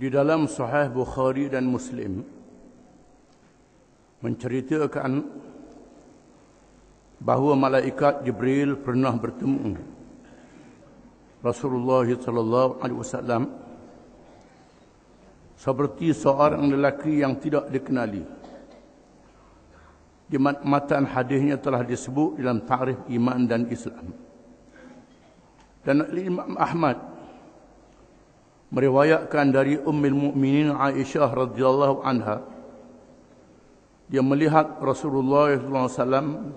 Di dalam Sahih Bukhari dan Muslim menceritakan bahawa malaikat Jibril pernah bertemu Rasulullah sallallahu alaihi wasallam seperti seorang lelaki yang tidak dikenali. Di matan hadisnya telah disebut dalam ta'rif iman dan Islam. Dan Imam Ahmad meriwayatkan dari Ummul Mukminin Aisyah radhiyallahu anha, dia melihat Rasulullah sallallahu alaihi wasallam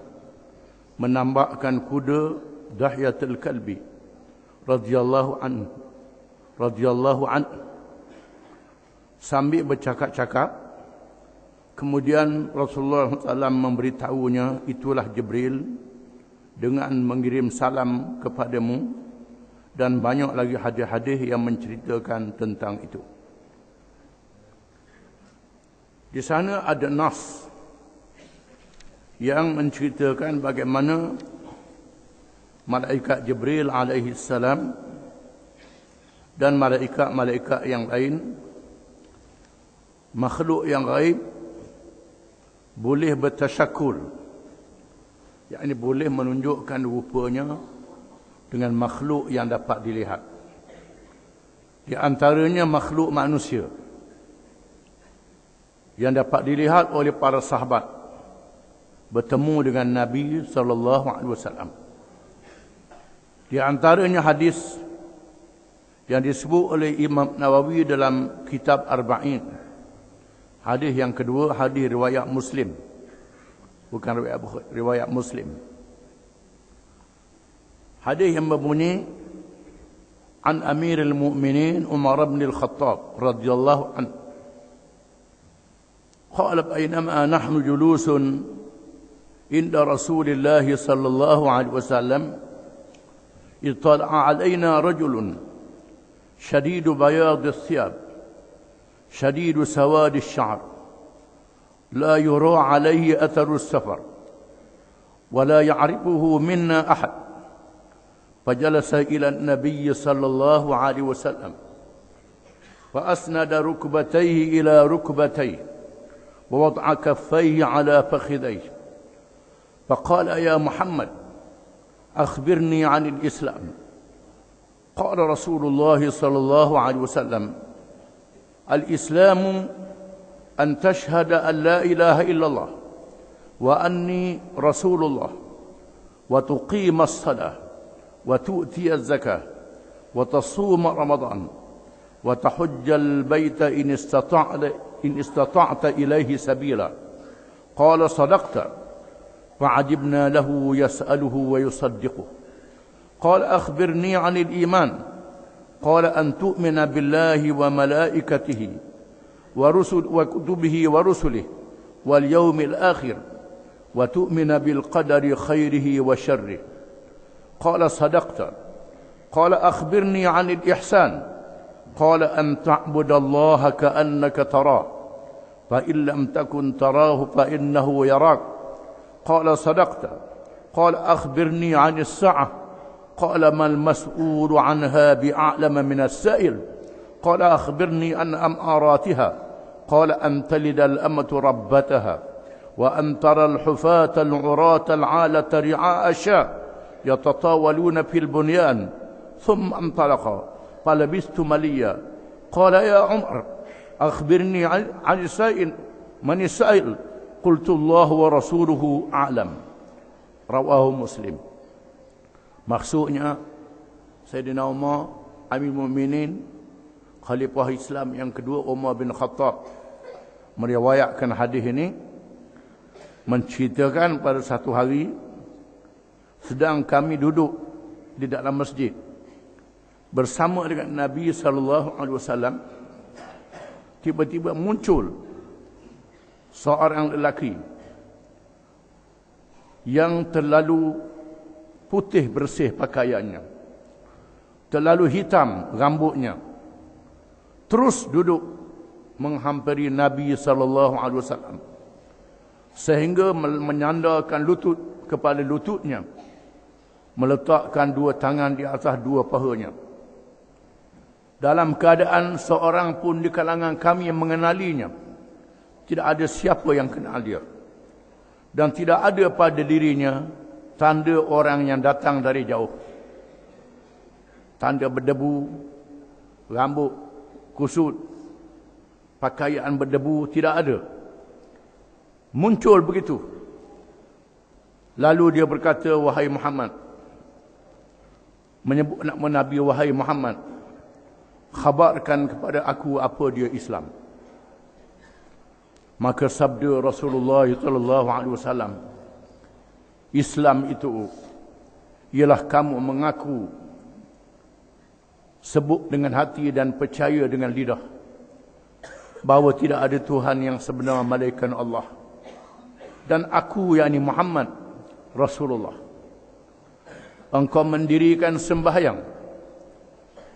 menambahkan kuda Dahyatul Kalbi radhiyallahu anhu sambil bercakap-cakap. Kemudian Rasulullah SAW memberitahunya, itulah Jibril dengan mengirim salam kepadamu, dan banyak lagi hadis-hadis yang menceritakan tentang itu. Di sana ada nas yang menceritakan bagaimana malaikat Jibril alaihi salam dan malaikat-malaikat yang lain, makhluk yang gaib, boleh bertasyakul, yakni boleh menunjukkan rupanya dengan makhluk yang dapat dilihat. Di antaranya makhluk manusia yang dapat dilihat oleh para sahabat bertemu dengan Nabi sallallahu alaihi wasallam. Di antaranya hadis yang disebut oleh Imam Nawawi dalam kitab Arba'in. Hadis yang kedua, hadis riwayat Muslim, bukan riwayat Muslim. Hadis yang berbunyi, an Amirul Mukminin Umar bin Al-Khattab radhiyallahu anhu qala bainama nahnu julusun inda Rasulillah sallallahu alaihi wasallam ittala'a alaina rajulun shadidu bayad ath-thiyab شديد سواد الشعر لا يرى عليه أثر السفر ولا يعرفه منا أحد فجلس إلى النبي صلى الله عليه وسلم فأسند ركبتيه إلى ركبتيه ووضع كفيه على فخذيه فقال يا محمد أخبرني عن الإسلام. قال رسول الله صلى الله عليه وسلم الإسلام أن تشهد أن لا إله إلا الله وأني رسول الله وتقيم الصلاة وتؤتي الزكاة وتصوم رمضان وتحج البيت إن استطعت إليه سبيلا. قال صدقت. فعجبنا له يسأله ويصدقه. قال أخبرني عن الإيمان. قال أن تؤمن بالله وملائكته وكتبه ورسله واليوم الآخر وتؤمن بالقدر خيره وشره. قال صدقت. قال أخبرني عن الإحسان. قال أن تعبد الله كأنك تراه فإن لم تكن تراه فإنه يراك. قال صدقت. قال أخبرني عن الساعة. قال ما المسؤول عنها بأعلم من السائل. قال أخبرني عن أماراتها. قال أن تلد الأمة ربتها وأن ترى الحفاة العراة العالة رعاء الشاة يتطاولون في البنيان. ثم انطلق فلبثت مليا. قال يا عمر أخبرني عن السائل. من السائل؟ قلت الله ورسوله أعلم. رواه مسلم. Maksudnya, Sayyidina Umar, Amir Mukminin, Khalifah Islam yang kedua Umar bin Khattab, meriwayatkan hadis ini, menceritakan pada satu hari sedang kami duduk di dalam masjid bersama dengan Nabi sallallahu alaihi wasallam, tiba-tiba muncul seorang lelaki yang terlalu putih bersih pakaiannya, terlalu hitam rambutnya, terus duduk menghampiri Nabi sallallahu alaihi wasallam sehingga menyandarkan lutut kepada lututnya, meletakkan dua tangan di atas dua pahanya. dalam keadaan seorang pun di kalangan kami yang mengenalinya. Tidak ada siapa yang kenal dia. Dan tidak ada pada dirinya tanda orang yang datang dari jauh. Tanda berdebu, rambut kusut, pakaian berdebu, tidak ada. Muncul begitu. Lalu dia berkata, wahai Muhammad, menyebut nama Nabi, wahai Muhammad, khabarkan kepada aku apa dia Islam. Maka sabda Rasulullah sallallahu alaihi wasallam, Islam itu ialah kamu mengaku, sebut dengan hati dan percaya dengan lidah bahawa tidak ada Tuhan yang sebenar melainkan Allah, dan aku, yakni Muhammad Rasulullah. Engkau mendirikan sembahyang,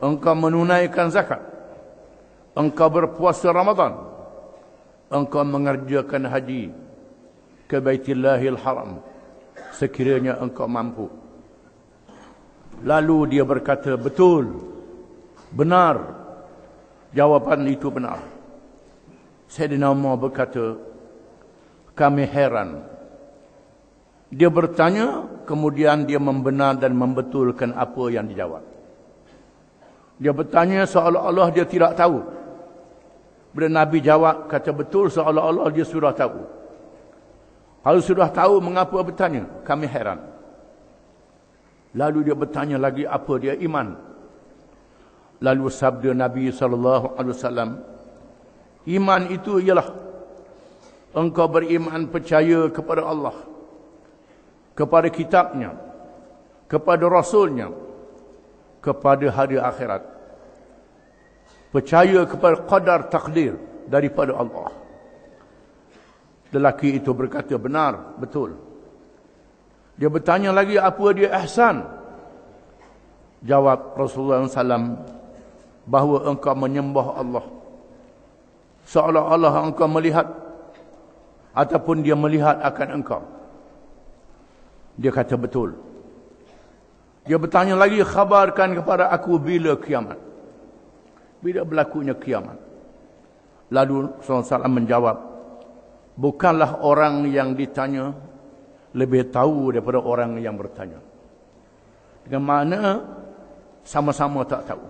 engkau menunaikan zakat, engkau berpuasa Ramadan, engkau mengerjakan haji ke Baitillahil Haram sekiranya engkau mampu. Lalu dia berkata, betul, benar, jawapan itu benar. Sayyidina Umar berkata, kami heran. Dia bertanya, kemudian dia membenar dan membetulkan apa yang dijawab. Dia bertanya seolah-olah dia tidak tahu. Bila Nabi jawab, kata betul, seolah-olah dia sudah tahu. Kalau sudah tahu, mengapa bertanya? Kami heran. Lalu dia bertanya lagi, apa dia iman? Lalu sabda Nabi SAW, iman itu ialah engkau beriman percaya kepada Allah, kepada kitabnya, kepada Rasulnya, kepada hari akhirat. Percaya kepada qadar takdir daripada Allah. Lelaki itu berkata, benar, betul. Dia bertanya lagi, apa dia ihsan? Jawab Rasulullah SAW, bahawa engkau menyembah Allah seolah-olah engkau melihat ataupun dia melihat akan engkau. Dia kata betul. Dia bertanya lagi, khabarkan kepada aku bila kiamat, bila berlakunya kiamat. Lalu SAW menjawab, bukanlah orang yang ditanya lebih tahu daripada orang yang bertanya. Dengan mana sama-sama tak tahu.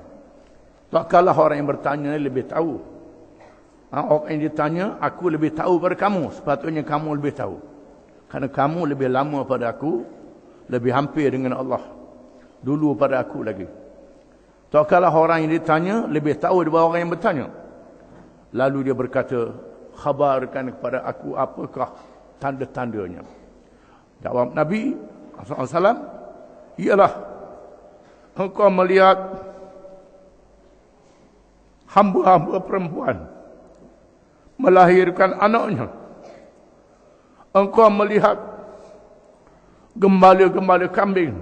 Tak kalah orang yang bertanya lebih tahu. Orang yang ditanya, aku lebih tahu pada kamu, sepatutnya kamu lebih tahu. Kerana kamu lebih lama pada aku, lebih hampir dengan Allah dulu pada aku lagi. Tak kalah orang yang ditanya lebih tahu daripada orang yang bertanya. Lalu dia berkata, khabarkan kepada aku apakah tanda-tandanya. Jawab Nabi SAW, ialah engkau melihat hamba-hamba perempuan melahirkan anaknya. Engkau melihat gembala-gembala kambing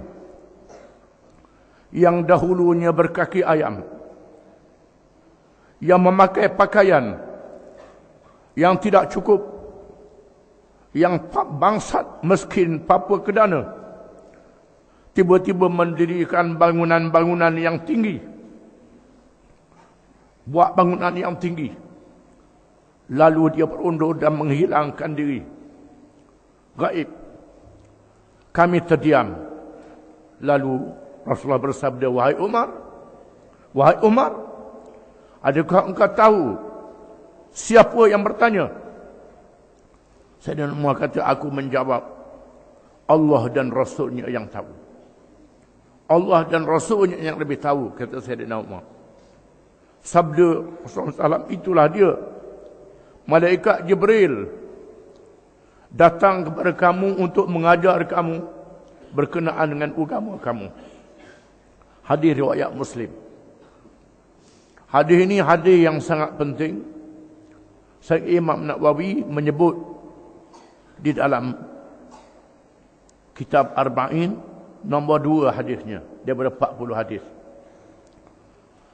yang dahulunya berkaki ayam, yang memakai pakaian yang tidak cukup, yang bangsat miskin papa kedana, tiba-tiba mendirikan bangunan-bangunan yang tinggi, buat bangunan yang tinggi, lalu dia berundur dan menghilangkan diri, gaib. Kami terdiam. Lalu Rasulullah bersabda, wahai Umar, adakah engkau tahu siapa yang bertanya? Sayyidina Umar kata, aku menjawab, Allah dan Rasulnya yang tahu. Allah dan Rasulnya yang lebih tahu, kata Sayyidina Umar. Sabda Rasulullah SAW, itulah dia. Malaikat Jibril datang kepada kamu untuk mengajar kamu berkenaan dengan agama kamu. Hadis riwayat Muslim. Hadis ini hadis yang sangat penting. Syekh Imam Nawawi menyebut di dalam kitab Arba'in nombor 2 hadisnya daripada 40 hadis.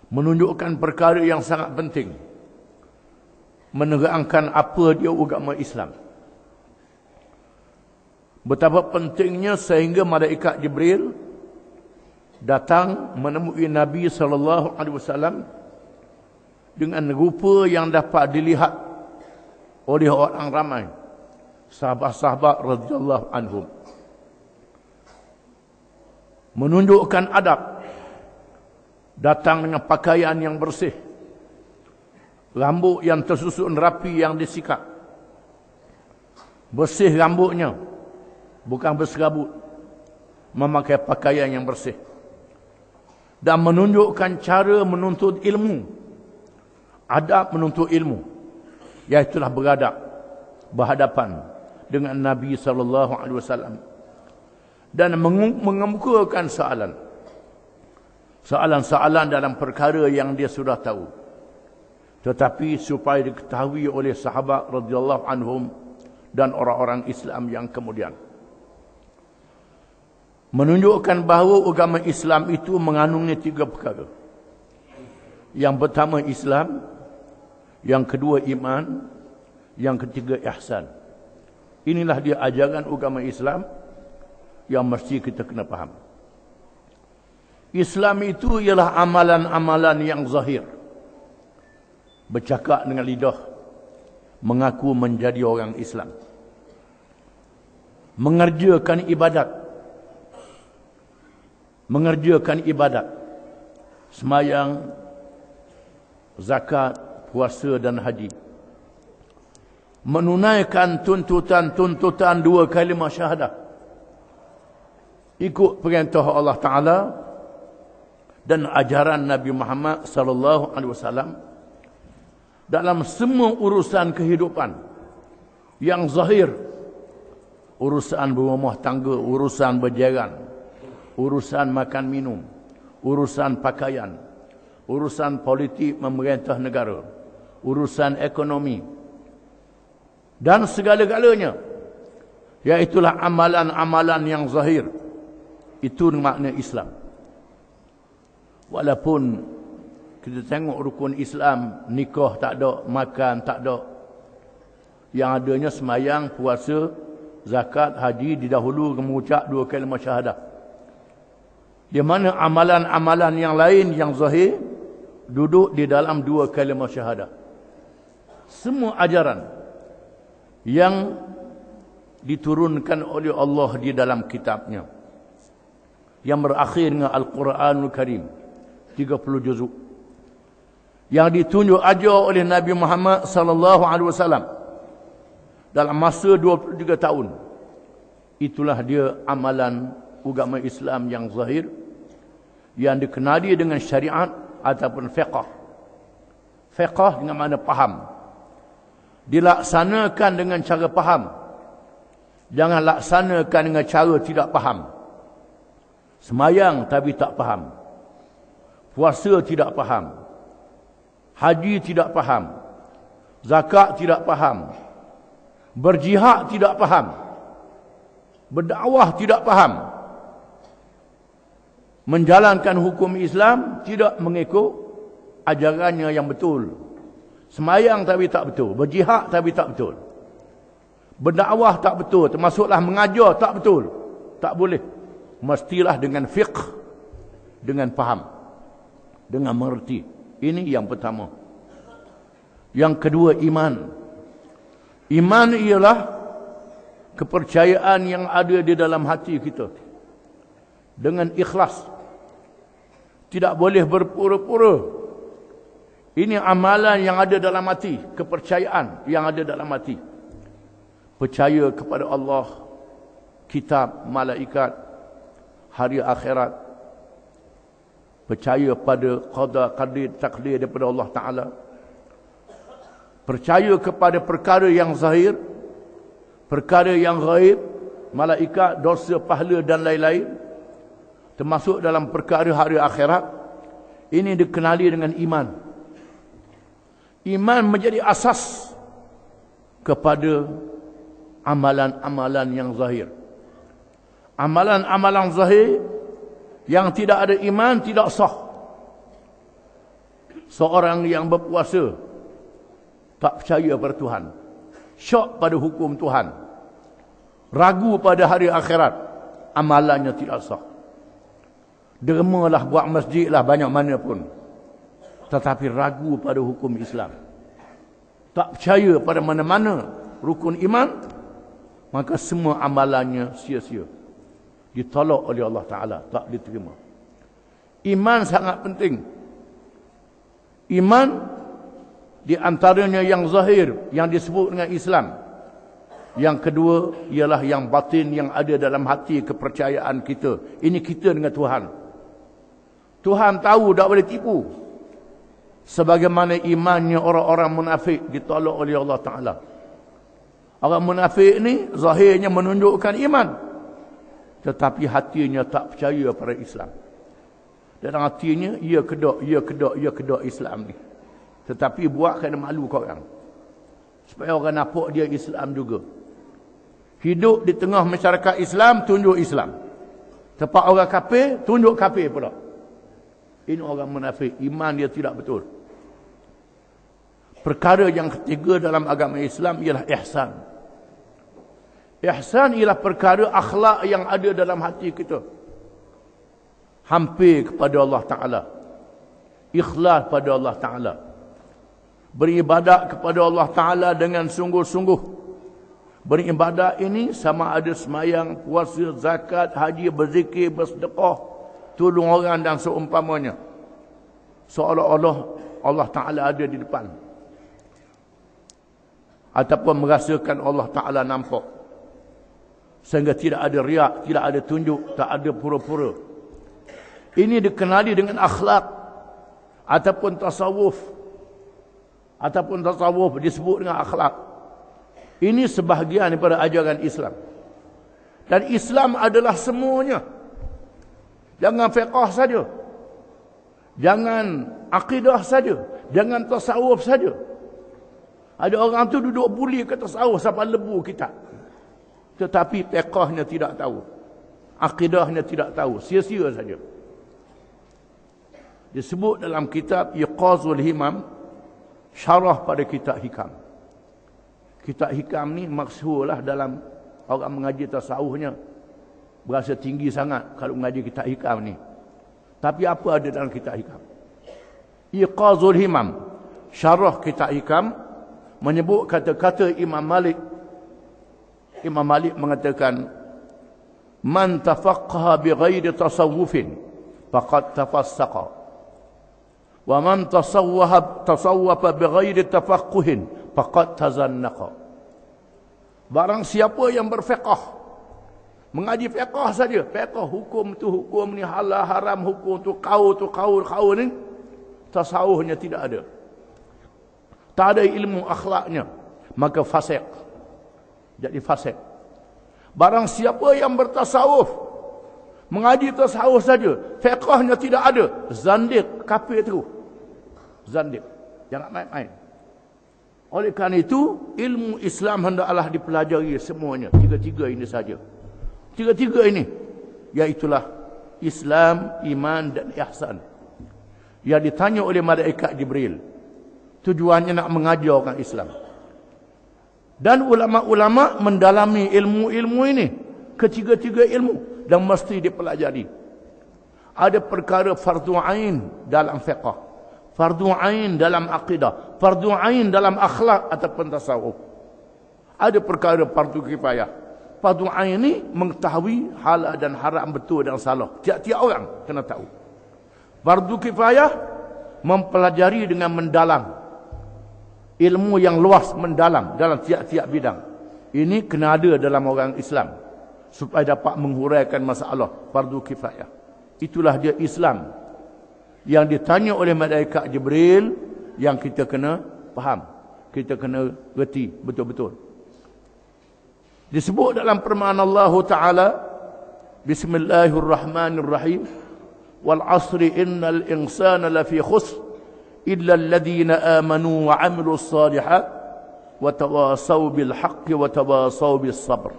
Menunjukkan perkara yang sangat penting. Menerangkan apa dia agama Islam. Betapa pentingnya sehingga malaikat Jibril datang menemui Nabi SAW dengan rupa yang dapat dilihat oleh orang ramai, sahabat-sahabat radhiyallahu anhum. Menunjukkan adab, datang dengan pakaian yang bersih, rambut yang tersusun rapi yang disikat, bersih rambutnya, bukan berserabut, memakai pakaian yang bersih, dan menunjukkan cara menuntut ilmu, adab menuntut ilmu, iaitulah beradab berhadapan dengan Nabi SAW, dan mengemukakan soalan-soalan dalam perkara yang dia sudah tahu, tetapi supaya diketahui oleh sahabat radhiyallahu anhum dan orang-orang Islam yang kemudian. Menunjukkan bahawa agama Islam itu mengandungi 3 perkara. Yang pertama Islam, yang kedua iman, yang ketiga ihsan. Inilah dia ajaran agama Islam yang mesti kita kena faham. Islam itu ialah amalan-amalan yang zahir. Bercakap dengan lidah, mengaku menjadi orang Islam. Mengerjakan ibadat, sembahyang, zakat, puasa dan haji. Menunaikan tuntutan 2 kalimah syahadah. Ikut perintah Allah Ta'ala dan ajaran Nabi Muhammad sallallahu alaihi wasallam dalam semua urusan kehidupan yang zahir, urusan berumah tangga, urusan berjalan, urusan makan minum, urusan pakaian, urusan politik memerintah negara, urusan ekonomi, dan segala-galanya, iaitulah amalan-amalan yang zahir. Itu makna Islam. Walaupun kita tengok rukun Islam, nikah tak ada, makan tak ada, yang adanya sembahyang, puasa, zakat, haji, didahulu mengucap 2 kalimah syahadah. Di mana amalan-amalan yang lain yang zahir duduk di dalam 2 kalimah syahadah. Semua ajaran yang diturunkan oleh Allah di dalam kitabnya, yang berakhir dengan Al-Quranul Karim, 30 juzuk, yang ditunjuk ajar oleh Nabi Muhammad sallallahu alaihi wasallam dalam masa 23 tahun. Itulah dia amalan agama Islam yang zahir, yang dikenali dengan syariat ataupun fiqh. Fiqh dengan makna faham. Dilaksanakan dengan cara faham. Jangan laksanakan dengan cara tidak faham. Semayang tapi tak faham. Puasa tidak faham. Haji tidak faham. Zakat tidak faham. Berjihad tidak faham. Berdakwah tidak faham. Menjalankan hukum Islam tidak mengikut ajarannya yang betul. Semayang tapi tak betul. Berjihad tapi tak betul. Berdakwah tak betul. Termasuklah mengajar tak betul. Tak boleh. Mestilah dengan fiqh, dengan faham, dengan mengerti. Ini yang pertama. Yang kedua, iman. Iman ialah kepercayaan yang ada di dalam hati kita dengan ikhlas. Tidak boleh berpura-pura. Ini amalan yang ada dalam hati, kepercayaan yang ada dalam hati. Percaya kepada Allah, kitab, malaikat, hari akhirat. Percaya pada qada, qadir, takdir daripada Allah Ta'ala. Percaya kepada perkara yang zahir, perkara yang ghaib, malaikat, dosa, pahala dan lain-lain, termasuk dalam perkara hari akhirat. Ini dikenali dengan iman. Iman menjadi asas kepada amalan-amalan yang zahir. Amalan-amalan zahir yang tidak ada iman tidak sah. Seorang yang berpuasa tak percaya pada Tuhan, syak pada hukum Tuhan, ragu pada hari akhirat, amalannya tidak sah. Dermalah buat masjid lah banyak mana pun, tetapi ragu pada hukum Islam, tak percaya pada mana-mana rukun iman, maka semua amalannya sia-sia, ditolak oleh Allah Ta'ala, tak diterima. Iman sangat penting. Iman di antaranya yang zahir, yang disebut dengan Islam. Yang kedua ialah yang batin, yang ada dalam hati, kepercayaan kita. Ini kita dengan Tuhan. Tuhan tahu, tak boleh tipu. Sebagaimana imannya orang-orang munafik ditolak oleh Allah Ta'ala. Orang munafik ni zahirnya menunjukkan iman, tetapi hatinya tak percaya pada Islam. Dan hatinya ia kedok Islam ni, tetapi buat kerana malu kau orang, supaya orang nampak dia Islam juga. Hidup di tengah masyarakat Islam, tunjuk Islam. Tempat orang kafir, tunjuk kafir pula. Ini orang munafik, iman dia tidak betul. Perkara yang ketiga dalam agama Islam ialah ihsan. Ihsan ialah perkara akhlak yang ada dalam hati kita. Hampir kepada Allah Ta'ala, ikhlas pada Allah Ta'ala, beribadat kepada Allah Ta'ala dengan sungguh-sungguh. Beribadat ini sama ada semayang, puasa, zakat, haji, berzikir, bersedekah, tolong orang dan seumpamanya, seolah-olah Allah Ta'ala ada di depan, ataupun merasakan Allah Ta'ala nampak, sehingga tidak ada riak, tidak ada tunjuk, tak ada pura-pura. Ini dikenali dengan akhlak ataupun tasawuf. Ataupun tasawuf disebut dengan akhlak. Ini sebahagian daripada ajaran Islam. Dan Islam adalah semuanya. Jangan fiqh saja. Jangan akidah saja. Jangan tasawuf saja. Ada orang tu duduk buli ke tasawuf sampai lebu kita, tetapi fiqhnya tidak tahu, akidahnya tidak tahu, sia-sia saja. Disebut dalam kitab Iqazul Himam, syarah pada kitab Hikam. Kitab Hikam ni maksudlah dalam orang mengaji tasawufnya berasa tinggi sangat kalau mengaji kitab Hikam ni. Tapi apa ada dalam kitab Hikam? Iqazul Himam, syarah kitab Hikam, menyebut kata-kata Imam Malik. Imam Malik mengatakan, man tafaqqaha bighairi tasawufin faqad tafassaqa, wa man tasawwafa bighairi tafaqquhin faqad tazannaqa. Barang siapa yang berfiqh, mengaji fiqh saja, fiqh hukum tu hukum ni, halal haram hukum tu qaul ni, tasawufnya tidak ada, tak ada ilmu akhlaknya, maka fasik, jadi fasik. Barang siapa yang bertasawuf, mengaji tasawuf saja, fiqhnya tidak ada, zandiq, kafir terus. Zandiq, jangan main-main. Oleh kerana itu, ilmu Islam hendaklah dipelajari semuanya, tiga-tiga ini saja. Tiga-tiga ini, iaitulah Islam, iman dan ihsan, yang ditanya oleh malaikat Jibril. Tujuannya nak mengajar orang Islam. Dan ulama-ulama mendalami ilmu-ilmu ini, ketiga-tiga ilmu, dan mesti dipelajari. Ada perkara fardu ain dalam fiqh, fardu ain dalam akidah, fardu ain dalam akhlak ataupun tasawuf. Ada perkara fardu kifayah. Fardu ain ini mengetahui halal dan haram, betul dan salah. Tiap-tiap orang kena tahu. Fardu kifayah mempelajari dengan mendalam, ilmu yang luas mendalam dalam tiap-tiap bidang. Ini kena ada dalam orang Islam supaya dapat menghuraikan masalah fardu kifayah. Itulah dia Islam yang ditanya oleh malaikat Jibril, yang kita kena faham, kita kena reti betul-betul. Disebut dalam firman Allah Ta'ala, Bismillahirrahmanirrahim, wal asri innal insana lafi khusr illa alladhina amanu wa 'amilus salihat wa tawasaw bil haqqi wa tawasaw bis sabr.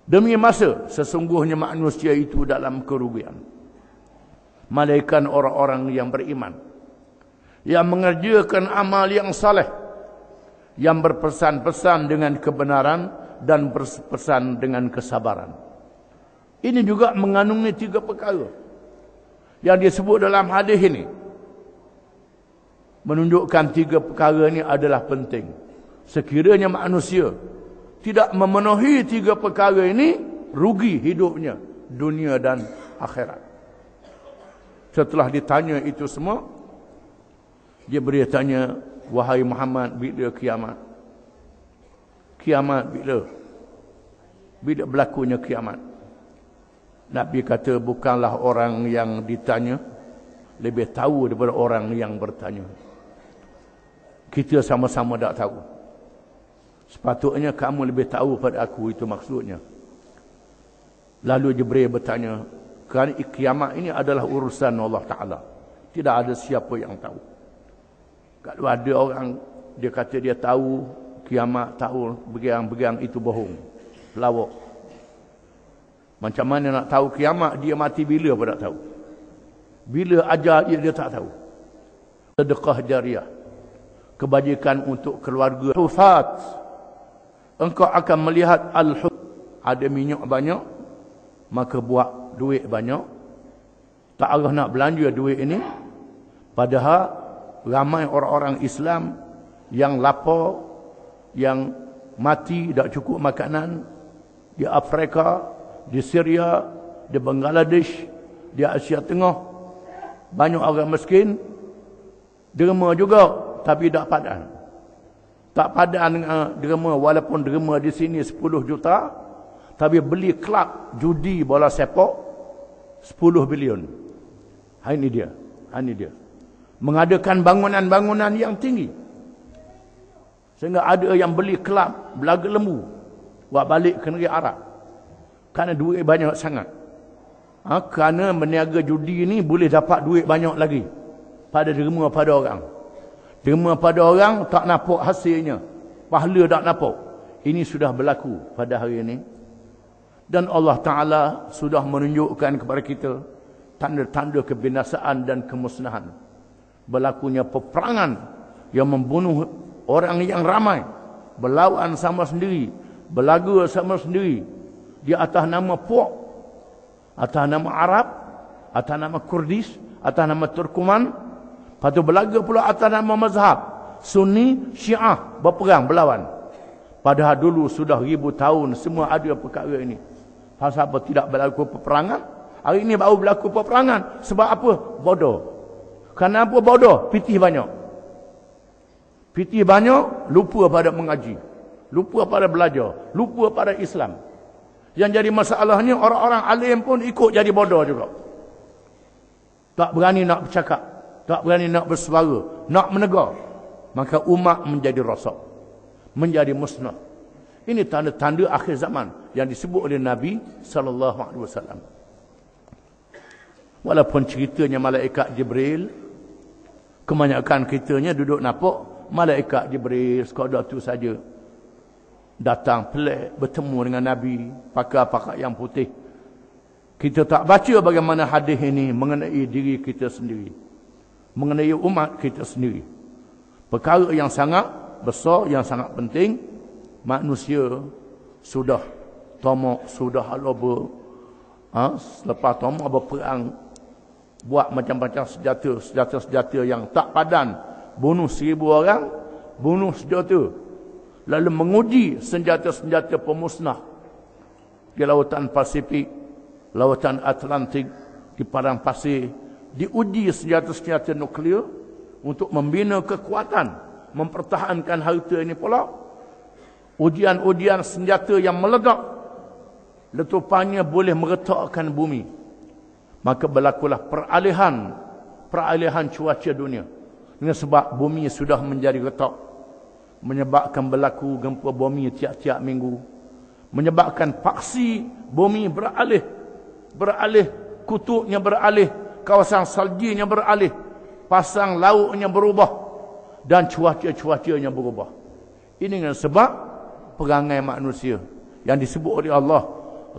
Demi masa, sesungguhnya manusia itu dalam kerugian, malaikat orang-orang yang beriman, yang mengerjakan amal yang saleh, yang berpesan-pesan dengan kebenaran dan berpesan dengan kesabaran. Ini juga mengandungi tiga perkara yang disebut dalam hadis ini. menunjukkan 3 perkara ini adalah penting. Sekiranya manusia tidak memenuhi 3 perkara ini, rugi hidupnya, dunia dan akhirat. Setelah ditanya itu semua, Jibril tanya, wahai Muhammad, bila kiamat? Kiamat bila? Bila berlakunya kiamat? Nabi kata, bukanlah orang yang ditanya lebih tahu daripada orang yang bertanya. Kita sama-sama tak tahu. Sepatutnya kamu lebih tahu pada aku, itu maksudnya. Lalu Jibril bertanya, kerana kiamat ini adalah urusan Allah Ta'ala. Tidak ada siapa yang tahu. Kalau ada orang, dia kata dia tahu kiamat, tahu begang-begang, itu bohong. Pelawak. Macam mana nak tahu kiamat, dia mati bila pun tak tahu. Bila ajar dia tak tahu. Sedekah jariah. Kebajikan untuk keluarga. Hufat. Engkau akan melihat al-hut. Ada minyak banyak, maka buat duit banyak. Tak arah nak belanja duit ini. Padahal ramai orang-orang Islam yang lapar, yang mati tak cukup makanan di Afrika, di Syria, di Bangladesh, di Asia Tengah. Banyak orang miskin, derma juga, tapi tak padan. Tak padan dengan derma, walaupun derma di sini 10 juta, tapi beli kelab judi bola sepak 10 bilion. Ini dia. Ini dia. Mengadakan bangunan-bangunan yang tinggi. Sehingga ada yang beli kelab Belaga Lembu buat balik ke negeri Arab. Kerana duit banyak sangat. Kerana meniaga judi ni boleh dapat duit banyak lagi pada derma pada orang. Derma pada orang tak nampak hasilnya. Pahala tak nampak. Ini sudah berlaku pada hari ini. Dan Allah Ta'ala sudah menunjukkan kepada kita tanda-tanda kebinasaan dan kemusnahan. Berlakunya peperangan yang membunuh orang yang ramai, berlawan sama sendiri, berlaga sama sendiri, di atas nama puak, atas nama Arab, atas nama Kurdis, atas nama Turkuman, lepas tu berlaga pula atas nama mazhab Sunni, Syiah, berperang, berlawan. Padahal dulu sudah 1000 tahun semua ada perkara ini. Pasal apa tidak berlaku peperangan? Hari ini baru berlaku peperangan. Sebab apa? Bodoh. Kenapa bodoh? Pitih banyak. Pitih banyak, lupa pada mengaji. Lupa pada belajar. Lupa pada Islam. Yang jadi masalahnya, orang-orang alim pun ikut jadi bodoh juga. Tak berani nak bercakap. Tak berani nak bersuara. Nak menegur. Maka umat menjadi rosak. Menjadi musnah. Ini tanda-tanda akhir zaman yang disebut oleh Nabi SAW. Walaupun ceritanya malaikat Jibril, kebanyakan kitanya duduk nampak malaikat Jibril sekadar tu saja datang pelik bertemu dengan Nabi pakai yang putih. Kita tak baca bagaimana hadis ini mengenai diri kita sendiri, mengenai umat kita sendiri. Perkara yang sangat besar, yang sangat penting. Manusia sudah tamak, sudah loba. Selepas tamak berperang, buat macam-macam senjata yang tak padan. Bunuh 1000 orang, bunuh senjata. Lalu menguji senjata-senjata pemusnah di lautan Pasifik, lautan Atlantik, di padang pasir. Diuji senjata-senjata nuklear untuk membina kekuatan, mempertahankan harta ini pula. Ujian-ujian senjata yang meledak, letupannya boleh meretakkan bumi. Maka berlakulah peralihan cuaca dunia. Dengan sebab bumi sudah menjadi retak, menyebabkan berlaku gempa bumi tiap-tiap minggu, menyebabkan paksi bumi beralih, kutubnya beralih, kawasan saljinya beralih, pasang lautnya berubah, dan cuaca-cuacanya berubah. Ini dengan sebab perangai manusia yang disebut oleh Allah,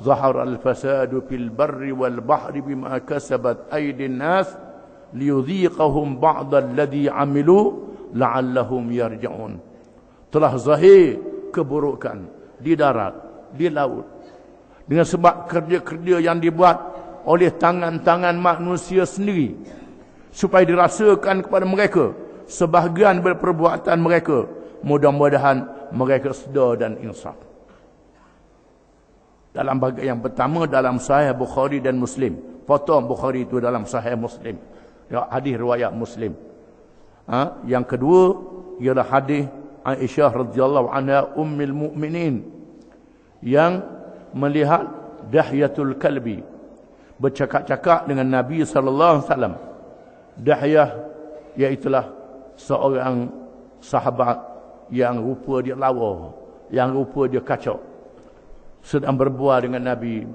zahara al-fasadu fil barri wal bahri bima kasabat aydin nas liyudhiqahum ba'da alladhi amilu la'allahum yarji'un. Telah zahir keburukan di darat, di laut, dengan sebab kerja-kerja yang dibuat oleh tangan-tangan manusia sendiri, supaya dirasakan kepada mereka sebahagian perbuatan mereka. Mudah-mudahan mereka sedar dan insaf. Dalam bahagian yang pertama dalam Sahih Bukhari dan Muslim. Potong Bukhari itu dalam Sahih Muslim. Hadis riwayat Muslim. Yang kedua ialah hadis Aisyah radhiyallahu anha ummul mukminin yang melihat Dahyatul Kalbi bercakap-cakap dengan Nabi sallallahu alaihi wasallam. Dahyah iaitulah seorang sahabat yang rupa dia lawa, yang rupa dia kacau, sedang berbual dengan Nabi.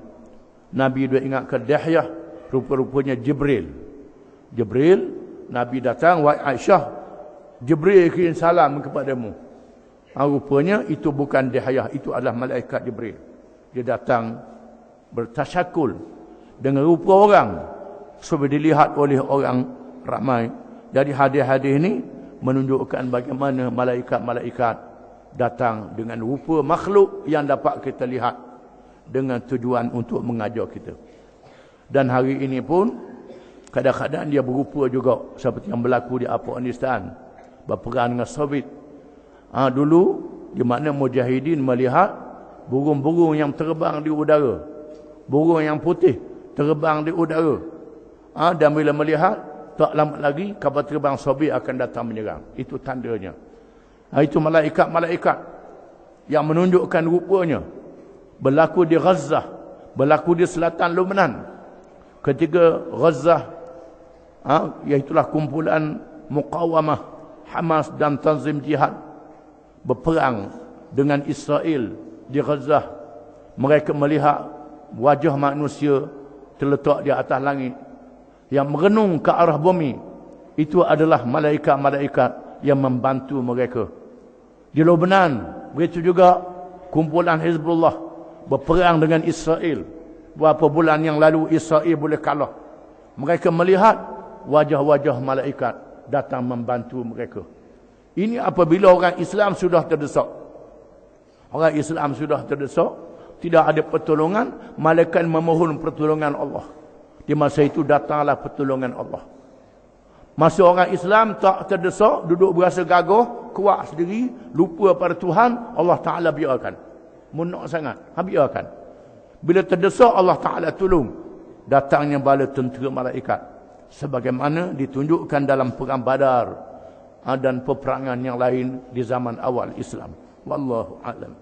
Nabi dia ingatkan Dahyah, rupa-rupanya Jibril. Nabi datang, wahai Aisyah, Jibril kirim salam kepadamu. Rupanya itu bukan Dahyah, itu adalah malaikat Jibril. Dia datang bertasyakul dengan rupa orang supaya dilihat oleh orang ramai. Jadi hadis-hadis ini menunjukkan bagaimana malaikat-malaikat datang dengan rupa makhluk yang dapat kita lihat dengan tujuan untuk mengajar kita. Dan hari ini pun kadang-kadang dia berupa juga seperti yang berlaku di Afghanistan, berperang dengan Soviet. Dulu di mana mujahidin melihat burung-burung yang terbang di udara, burung yang putih terbang di udara. Dan bila melihat, tak lama lagi kapal terbang Soviet akan datang menyerang. Itu tandanya. Itu malaikat-malaikat yang menunjukkan rupanya. Berlaku di Gaza, berlaku di selatan Lebanon. Ketika Gaza, iaitulah kumpulan Muqawamah, Hamas dan Tanzim Jihad berperang dengan Israel di Gaza. Mereka melihat wajah manusia terletak di atas langit yang merenung ke arah bumi. Itu adalah malaikat-malaikat yang membantu mereka. Di Lebanon, begitu juga kumpulan Hizbullah berperang dengan Israel. Beberapa bulan yang lalu Israel boleh kalah. Mereka melihat wajah-wajah malaikat datang membantu mereka. Ini apabila orang Islam sudah terdesak. Orang Islam sudah terdesak, tidak ada pertolongan, malaikat memohon pertolongan Allah. Di masa itu datanglah pertolongan Allah. Masa orang Islam tak terdesak, duduk berasa gagah, kuat sendiri, lupa pada Tuhan, Allah Ta'ala biarkan. Munak sangat, biarkan. Bila terdesak, Allah Ta'ala tolong. Datangnya bala tentera malaikat. Sebagaimana ditunjukkan dalam perang Badar dan peperangan yang lain di zaman awal Islam. Wallahu a'lam.